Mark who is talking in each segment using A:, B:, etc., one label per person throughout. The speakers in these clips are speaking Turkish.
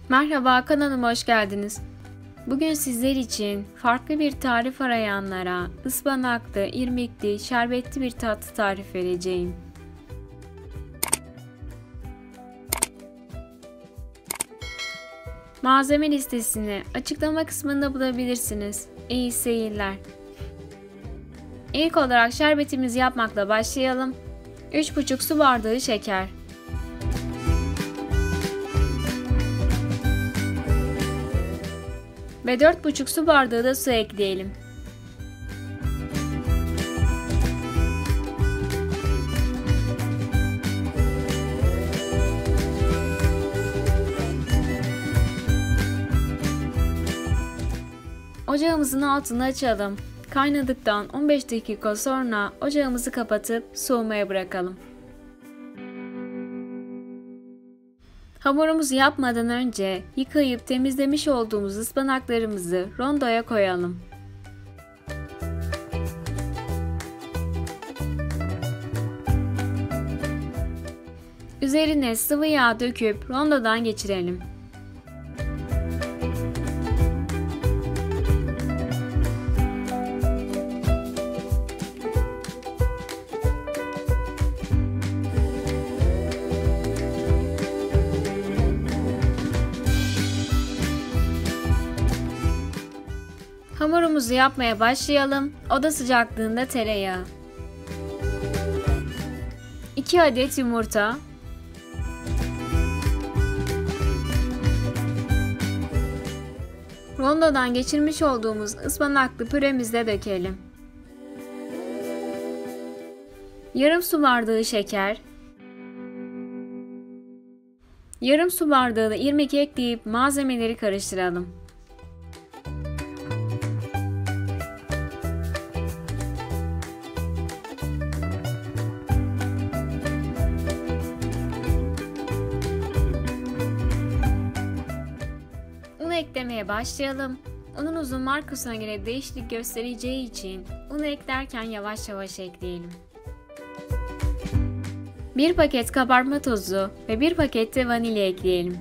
A: Merhaba, kanalıma hoş geldiniz. Bugün sizler için farklı bir tarif arayanlara ıspanaklı, irmikli, şerbetli bir tatlı tarif vereceğim. Malzeme listesini açıklama kısmında bulabilirsiniz. İyi seyirler. İlk olarak şerbetimizi yapmakla başlayalım. 3,5 su bardağı şeker. Ve 4,5 su bardağı da su ekleyelim. Ocağımızın altını açalım. Kaynadıktan 15 dakika sonra ocağımızı kapatıp soğumaya bırakalım. Hamurumuzu yapmadan önce yıkayıp temizlemiş olduğumuz ıspanaklarımızı rondoya koyalım. Üzerine sıvı yağ döküp rondodan geçirelim. Hamurumuzu yapmaya başlayalım. Oda sıcaklığında tereyağı, 2 adet yumurta, rondodan geçirmiş olduğumuz ıspanaklı püremizle dökelim. Yarım su bardağı şeker, yarım su bardağı da irmik ekleyip malzemeleri karıştıralım. Un eklemeye başlayalım. Ununuzun markasına göre değişiklik göstereceği için unu eklerken yavaş yavaş ekleyelim. 1 paket kabartma tozu ve 1 paket de vanilya ekleyelim.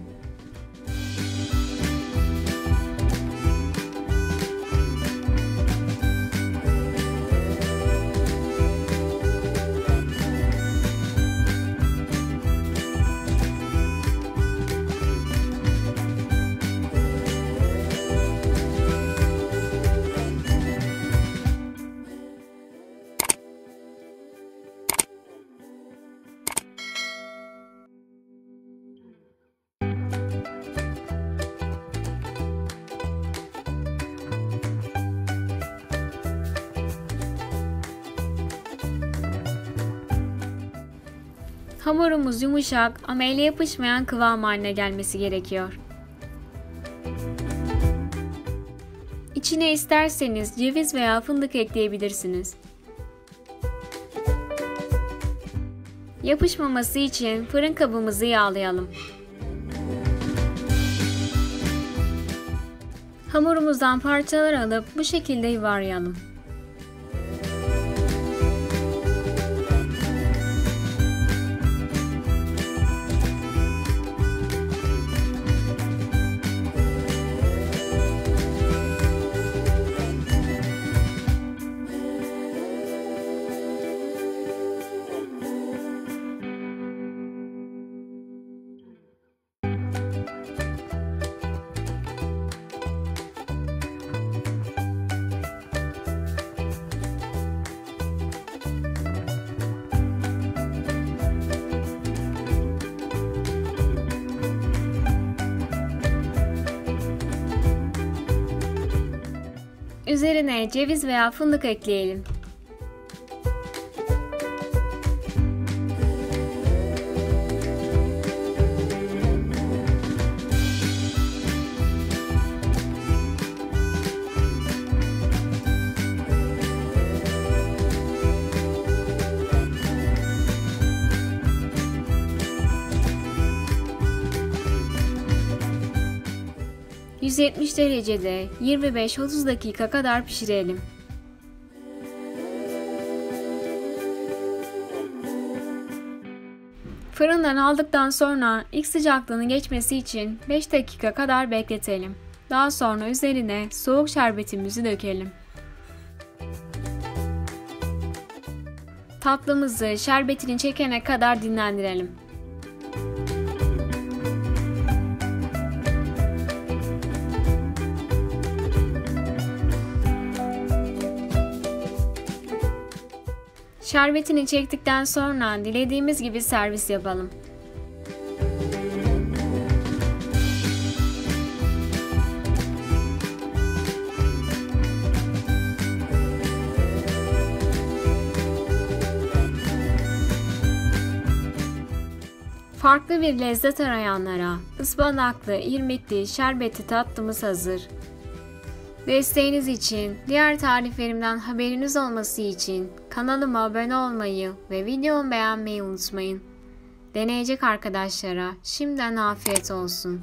A: Hamurumuz yumuşak ama ele yapışmayan kıvam haline gelmesi gerekiyor. İçine isterseniz ceviz veya fındık ekleyebilirsiniz. Yapışmaması için fırın kabımızı yağlayalım. Hamurumuzdan parçalar alıp bu şekilde yuvarlayalım. Üzerine ceviz veya fındık ekleyelim. ...170 derecede 25-30 dakika kadar pişirelim. Fırından aldıktan sonra ilk sıcaklığını geçmesi için 5 dakika kadar bekletelim. Daha sonra üzerine soğuk şerbetimizi dökelim. Tatlımızı şerbetini çekene kadar dinlendirelim. Şerbetini çektikten sonra dilediğimiz gibi servis yapalım. Farklı bir lezzet arayanlara ıspanaklı, irmikli, şerbetli tatlımız hazır. Desteğiniz için, diğer tariflerimden haberiniz olması için kanalıma abone olmayı ve videomu beğenmeyi unutmayın. Deneyecek arkadaşlara şimdiden afiyet olsun.